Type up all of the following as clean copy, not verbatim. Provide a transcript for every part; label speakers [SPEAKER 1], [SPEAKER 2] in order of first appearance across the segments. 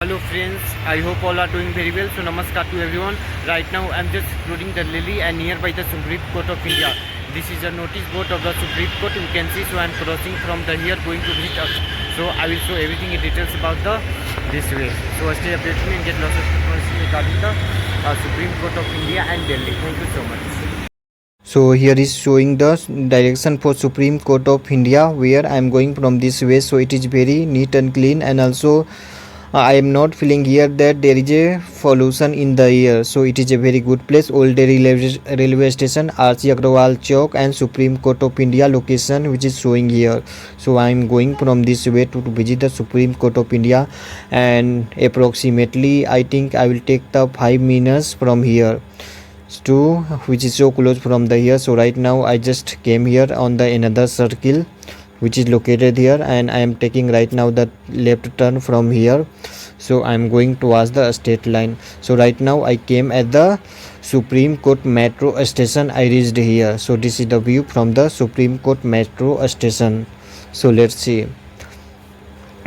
[SPEAKER 1] Hello friends, I hope all are doing very well. So namaskar to everyone. Right now I am just exploring the Lily and nearby the Supreme Court of India. This is a notice board of the Supreme Court. You can see. So I am crossing from the here going to visit us. So I will show everything in details about the this way. So stay updated and get lots of information regarding the Supreme Court of India and Delhi. Thank you so much.
[SPEAKER 2] So here is showing the direction for Supreme Court of India where I am going from this way. So it is very neat and clean, and also I am not feeling here that there is a pollution in the air. So it is a very good place. Old Delhi railway station, R.C. Agrawal Chowk and Supreme Court of India location which is showing here. So I am going from this way to visit the Supreme Court of India, and approximately I think I will take the 5 minutes from here to which is so close from the here. So right now I just came here on the another circle which is located here, and I am taking right now the left turn from here. So I am going towards the state line. So right now I came at the Supreme Court metro station. I reached here. So this is the view from the Supreme Court metro station. So let's see.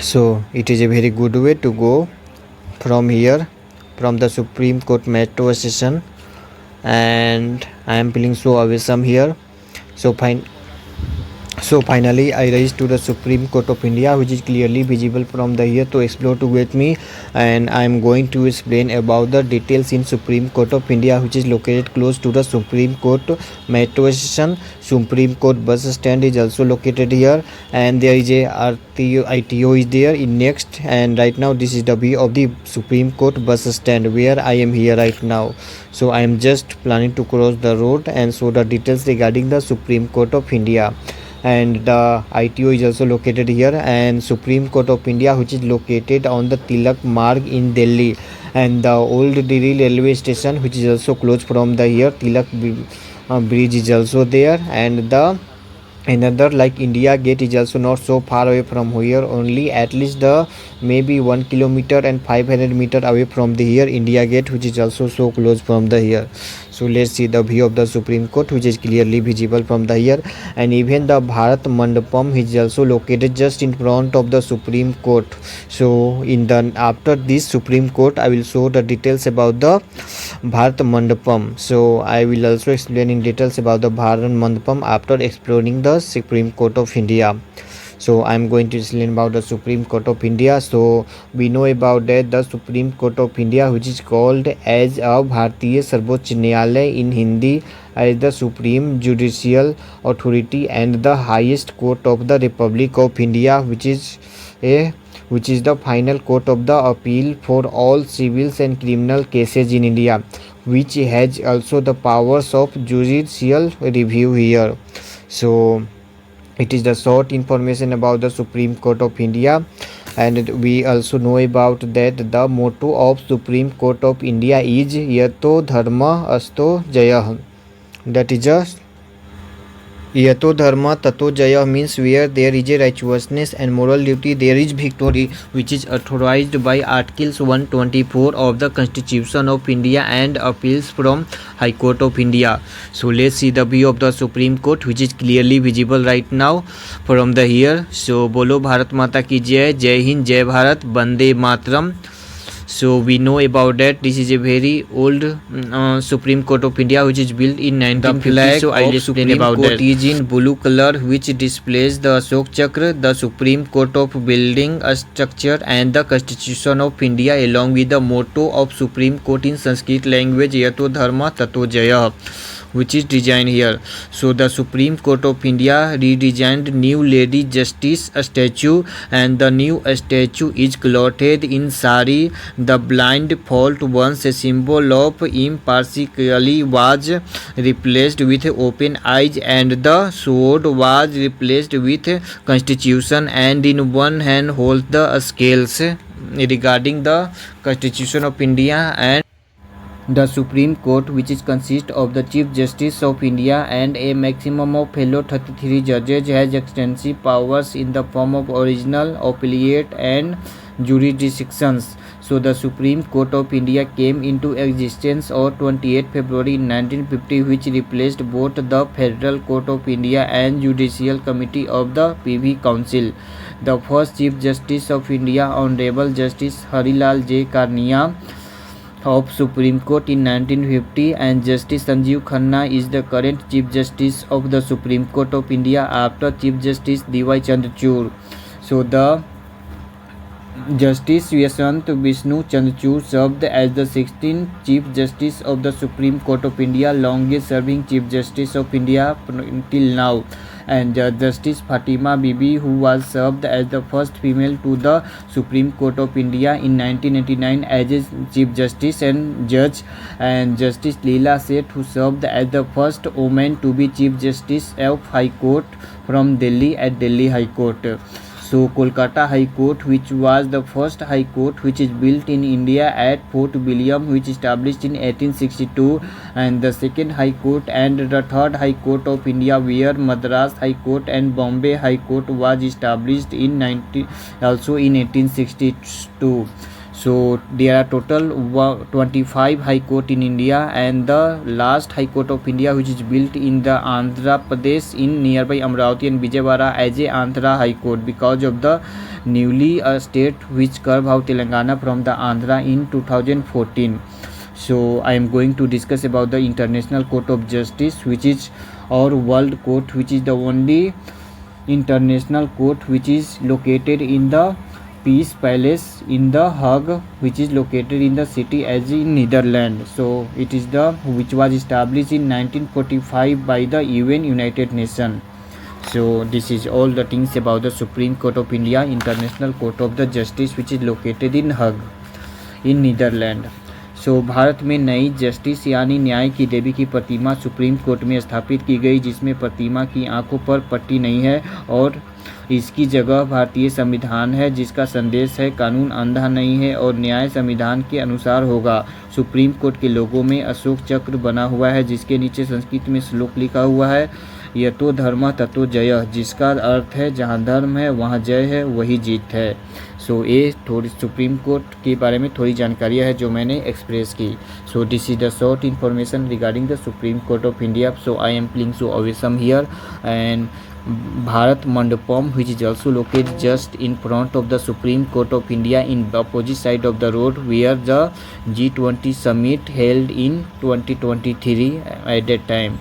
[SPEAKER 2] So it is a very good way to go from here, from the Supreme Court metro station, and I am feeling so awesome here. So finally I reached to the Supreme Court of India, which is clearly visible from the here. To explore to with me, and I am going to explain about the details in Supreme Court of India, which is located close to the Supreme Court metro station. Supreme Court bus stand is also located here, and there is a ITO is there in next. And right now this is the view of the Supreme Court bus stand where I am here right now. So I am just planning to cross the road and show the details regarding the Supreme Court of India. And the ITO is also located here, and Supreme Court of India, which is located on the Tilak Marg in Delhi, and the old Delhi railway station, which is also close from the here. Tilak bridge is also there, and the another like India Gate is also not so far away from here, only at least the maybe 1 kilometer and 500 meter away from the here India Gate, which is also so close from the here. So let's see the view of the Supreme Court, which is clearly visible from the here. And even the Bharat Mandapam is also located just in front of the Supreme Court. So in the after this Supreme Court I will show the details about the Bharat Mandapam. So I will also explain in details about the Bharat Mandapam after exploring the Supreme Court of India. So I am going to explain about the Supreme Court of India. So we know about that the Supreme Court of India, which is called as a Bharatiya Sarvoch Nyayalay in Hindi, as the supreme judicial authority and the highest court of the Republic of India, which is the final court of the appeal for all civil and criminal cases in India, which has also the powers of judicial review here. So it is the short information about the Supreme Court of India. And we also know about that the motto of Supreme Court of India is Yato Dharma Asto Jayah. That is just Yato Dharma Tato Jaya, means where there is a righteousness and moral duty, there is victory, which is authorized by Articles 124 of the Constitution of India and appeals from High Court of India. So let's see the view of the Supreme Court, which is clearly visible right now from the here. So Bolo Bharat Mata ki Jai, Jai Hind, Jai Bharat, Bande Matram. So we know about that this is a very old Supreme Court of India, which is built in 1950. So I will explain about that. It is in blue color, which displays the Ashok Chakra, the Supreme Court of building a structure, and the Constitution of India, along with the motto of Supreme Court in Sanskrit language, Yato Dharma Tato Jaya, which is designed here. So the Supreme Court of India redesigned new Lady Justice statue, and the new statue is clothed in sari. The blind fault, once a symbol of impartiality, was replaced with open eyes, and the sword was replaced with Constitution, and in one hand holds the scales regarding the Constitution of India. And the Supreme Court, which is consist of the Chief Justice of India and a maximum of fellow 33 judges, has extensive powers in the form of original, appellate and jurisdictions. So the Supreme Court of India came into existence on 28 February 1950, which replaced both the Federal Court of India and Judicial Committee of the Privy Council. The first Chief Justice of India, Honorable Justice Harilal J. Karnia of Supreme Court in 1950, and Justice Sanjeev Khanna is the current Chief Justice of the Supreme Court of India after Chief Justice D.Y. Chandrachud. So the Justice Yashwant Vishnu Chandrachud served as the 16th Chief Justice of the Supreme Court of India, longest serving Chief Justice of India till now, and Justice Fatima Bibi, who was served as the first female to the Supreme Court of India in 1989 as a Chief Justice and Judge, and Justice Leela Seth, who served as the first woman to be Chief Justice of High Court from Delhi at Delhi High Court. So Kolkata High Court, which was the first High Court which is built in India at Fort William, which established in 1862, and the second High Court and the third High Court of India, where Madras High Court and Bombay High Court was established in 1862. So there are total 25 High Court in India, and the last High Court of India, which is built in the Andhra Pradesh in nearby Amravati and Vijayawada as a Andhra High Court, because of the newly state which carved out Telangana from the Andhra in 2014. So I am going to discuss about the International Court of Justice, which is our world court, which is the only international court which is located in the Peace Palace in the Hague, which is located in the city as in Netherlands. So it is the which was established in 1945 by the UN United Nations. So this is all the things about the Supreme Court of India, International Court of the Justice, which is located in Hague in Netherlands. सो भारत में नई justice यानी न्याय की देवी की प्रतिमा supreme court में स्थापित की गई, जिसमें प्रतिमा की आंखों पर पट्टी नहीं है और इसकी जगह भारतीय संविधान है, जिसका संदेश है कानून अंधा नहीं है और न्याय संविधान के अनुसार होगा। सुप्रीम कोर्ट के लोगों में अशोक चक्र बना हुआ है, जिसके नीचे संस्कृत में श्लोक लिखा हुआ है, यतो धर्म ततो जय, जिसका अर्थ है जहाँ धर्म है वहाँ जय है, वही जीत है। सो ये थोड़ी सुप्रीम कोर्ट के बारे में थोड़ी जानकारियाँ है जो मैंने एक्सप्रेस की। So this is the short information regarding the supreme court of India. So I am playing so awesome here and Bharat Mandapam, which is also located just in front of the Supreme Court of India in the opposite side of the road, where the G20 summit held in 2023 at that time.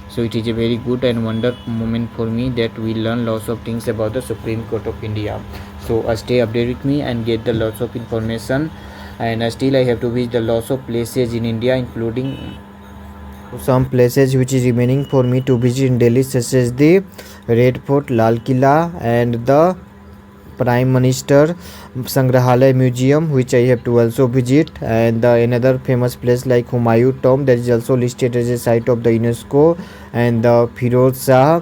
[SPEAKER 2] So it is a very good and wonderful moment for me that we learn lots of things about the Supreme Court of India. So stay updated with me and get the lots of information, and still I have to visit the lots of places in India, including some places which is remaining for me to visit in Delhi, such as the Red Fort, Lal Killa, and the Prime Minister Sangrahalaya Museum, which I have to also visit, and another famous place like Humayun Tomb, that is also listed as a site of the UNESCO, and the Firoz Shah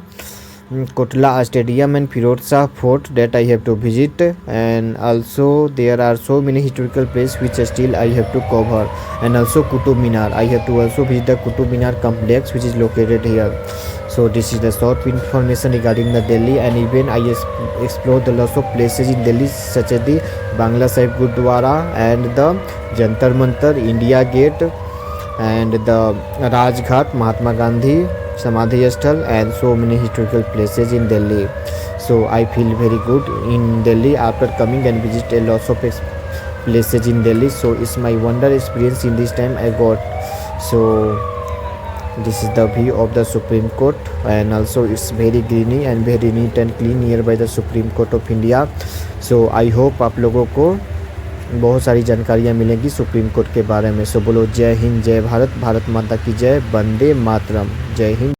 [SPEAKER 2] Kotla Stadium and Firoz Shah Fort, that I have to visit, and also there are so many historical places which still I have to cover, and also Qutub Minar. I have to also visit the Qutub Minar complex, which is located here. So this is the short information regarding the Delhi, and even I explore the lots of places in Delhi, such as the Bangla Sahib Gurdwara and the Jantar Mantar, India Gate, and the Rajghat, Mahatma Gandhi Samadhi Sthal, and so many historical places in Delhi. So I feel very good in Delhi after coming and visit a lots of places in Delhi. So it's my wonder experience in this time I got. So this is the view of the Supreme Court, and also it's very greeny and very neat and clean nearby the Supreme Court of India. So I hope आप लोगों को बहुत सारी जानकारियाँ मिलेंगी supreme court के बारे में। सो बोलो जय हिंद, जय भारत, भारत माता की जय, वंदे मातरम, जय हिंद।